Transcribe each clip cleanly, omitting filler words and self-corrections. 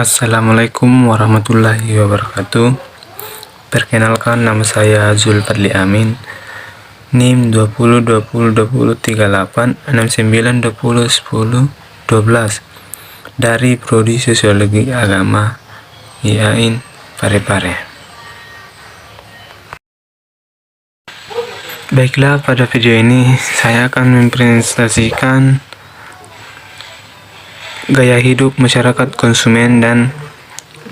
Assalamualaikum warahmatullahi wabarakatuh. Perkenalkan, nama saya Zulfadli Amin, NIM 2020203869201012 dari Prodi Sosiologi Agama IAIN Parepare. Baiklah, pada video ini saya akan mempresentasikan gaya hidup masyarakat konsumen dan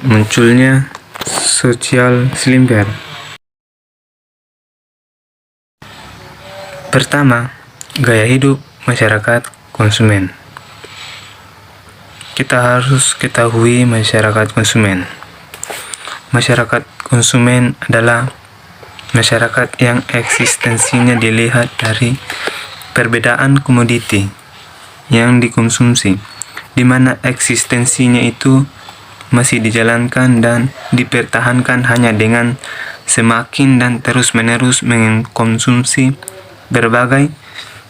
munculnya social slimber. Pertama, gaya hidup masyarakat konsumen. Kita harus ketahui masyarakat konsumen. Masyarakat konsumen adalah masyarakat yang eksistensinya dilihat dari perbedaan komoditi yang dikonsumsi, di mana eksistensinya itu masih dijalankan dan dipertahankan hanya dengan semakin dan terus-menerus mengkonsumsi berbagai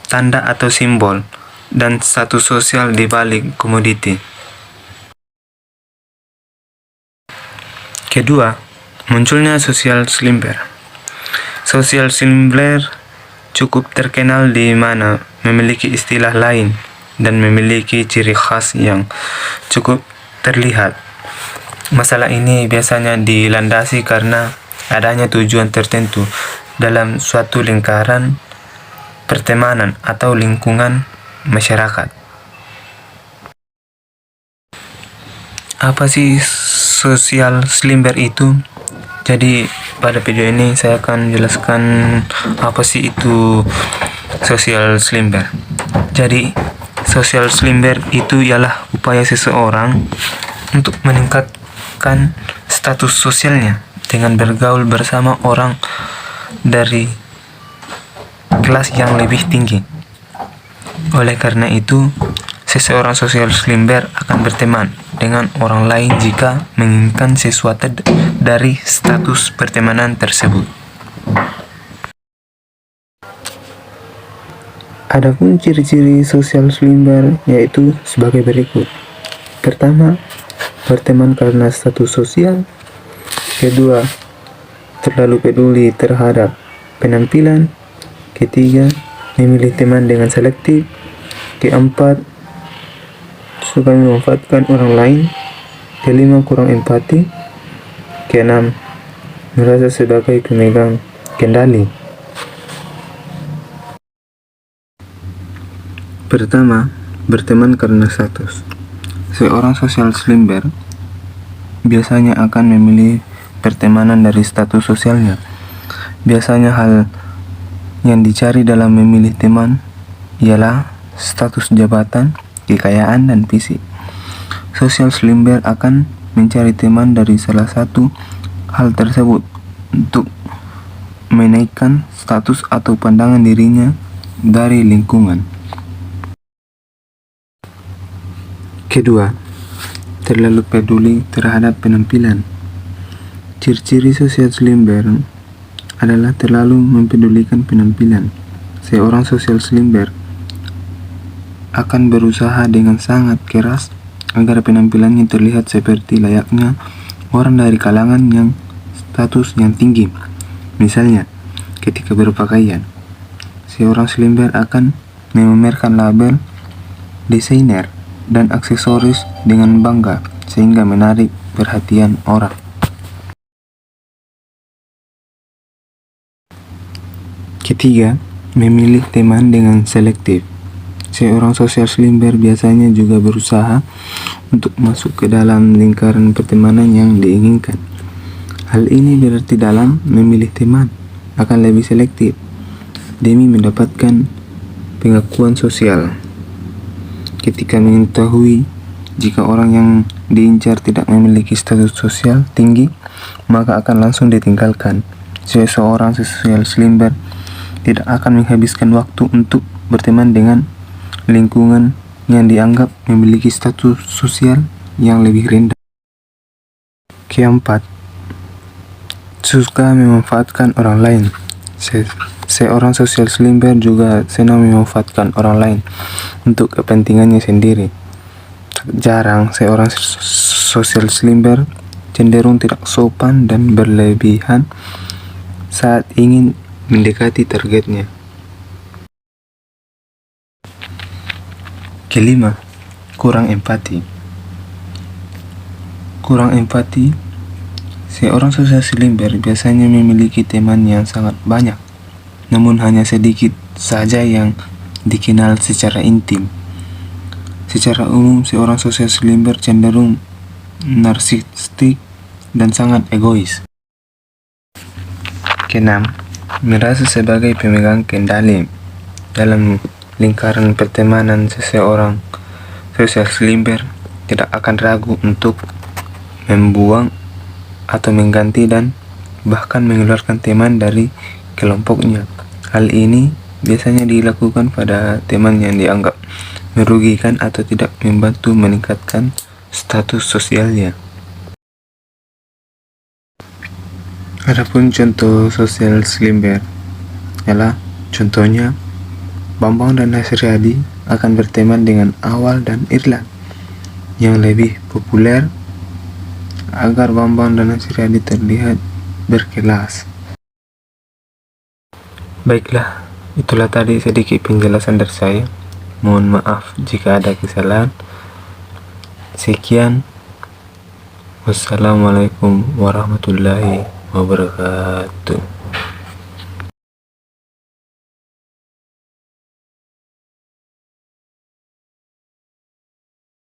tanda atau simbol dan status sosial di balik komoditi. Kedua, munculnya social slimber. Social slimber cukup terkenal di mana memiliki istilah lain dan memiliki ciri khas yang cukup terlihat. Masalah ini biasanya dilandasi karena adanya tujuan tertentu dalam suatu lingkaran pertemanan atau lingkungan masyarakat. Apa sih social slimber itu? Jadi pada video ini saya akan jelaskan apa sih itu social slimber. Jadi social slimber itu ialah upaya seseorang untuk meningkatkan status sosialnya dengan bergaul bersama orang dari kelas yang lebih tinggi. Oleh karena itu, seseorang social slimber akan berteman dengan orang lain jika menginginkan sesuatu dari status pertemanan tersebut. Adapun ciri-ciri social slimber yaitu sebagai berikut. Pertama, berteman karena status sosial. Kedua, terlalu peduli terhadap penampilan. Ketiga, memilih teman dengan selektif. Keempat, suka memanfaatkan orang lain. Kelima, kurang empati. Keenam, merasa sebagai pemegang kendali. Pertama, berteman karena status. Seorang social slimber biasanya akan memilih pertemanan dari status sosialnya. Biasanya hal yang dicari dalam memilih teman ialah status jabatan, kekayaan, dan fisik. Social slimber akan mencari teman dari salah satu hal tersebut untuk menaikkan status atau pandangan dirinya dari lingkungan. Kedua, terlalu peduli terhadap penampilan. Ciri-ciri social slimber adalah terlalu mempedulikan penampilan. Seorang social slimber akan berusaha dengan sangat keras agar penampilannya terlihat seperti layaknya orang dari kalangan yang status yang tinggi. Misalnya, ketika berpakaian, seorang slimber akan memamerkan label, desainer, dan aksesoris dengan bangga sehingga menarik perhatian orang. Ketiga, memilih teman dengan selektif. Seorang social slimber biasanya juga berusaha untuk masuk ke dalam lingkaran pertemanan yang diinginkan. Hal ini berarti dalam memilih teman akan lebih selektif demi mendapatkan pengakuan sosial. Ketika mengetahui jika orang yang diincar tidak memiliki status sosial tinggi, maka akan langsung ditinggalkan. Seseorang social slimber tidak akan menghabiskan waktu untuk berteman dengan lingkungan yang dianggap memiliki status sosial yang lebih rendah. Keempat, suka memanfaatkan orang lain. Seorang social slimber juga senang memanfaatkan orang lain untuk kepentingannya sendiri. Jarang seorang sosial slimber cenderung tidak sopan dan berlebihan saat ingin mendekati targetnya. Kelima, kurang empati. Kurang empati, seorang sosial slimber biasanya memiliki teman yang sangat banyak, namun hanya sedikit saja yang dikenal secara intim. Secara umum, seorang sosial slimber cenderung narsistik dan sangat egois. Keenam, merasa sebagai pemegang kendali dalam lingkaran pertemanan. Seseorang sosial slimber tidak akan ragu untuk membuang atau mengganti dan bahkan mengeluarkan teman dari kelompoknya. Hal ini biasanya dilakukan pada teman yang dianggap merugikan atau tidak membantu meningkatkan status sosialnya. Adapun contoh sosial slimber ialah contohnya Bambang dan Nasriadi akan berteman dengan Awal dan Irlan yang lebih populer agar Bambang dan Nasriadi terlihat berkelas. Baiklah, itulah tadi sedikit penjelasan dari saya. Mohon maaf jika ada kesalahan. Sekian. Wassalamualaikum warahmatullahi wabarakatuh.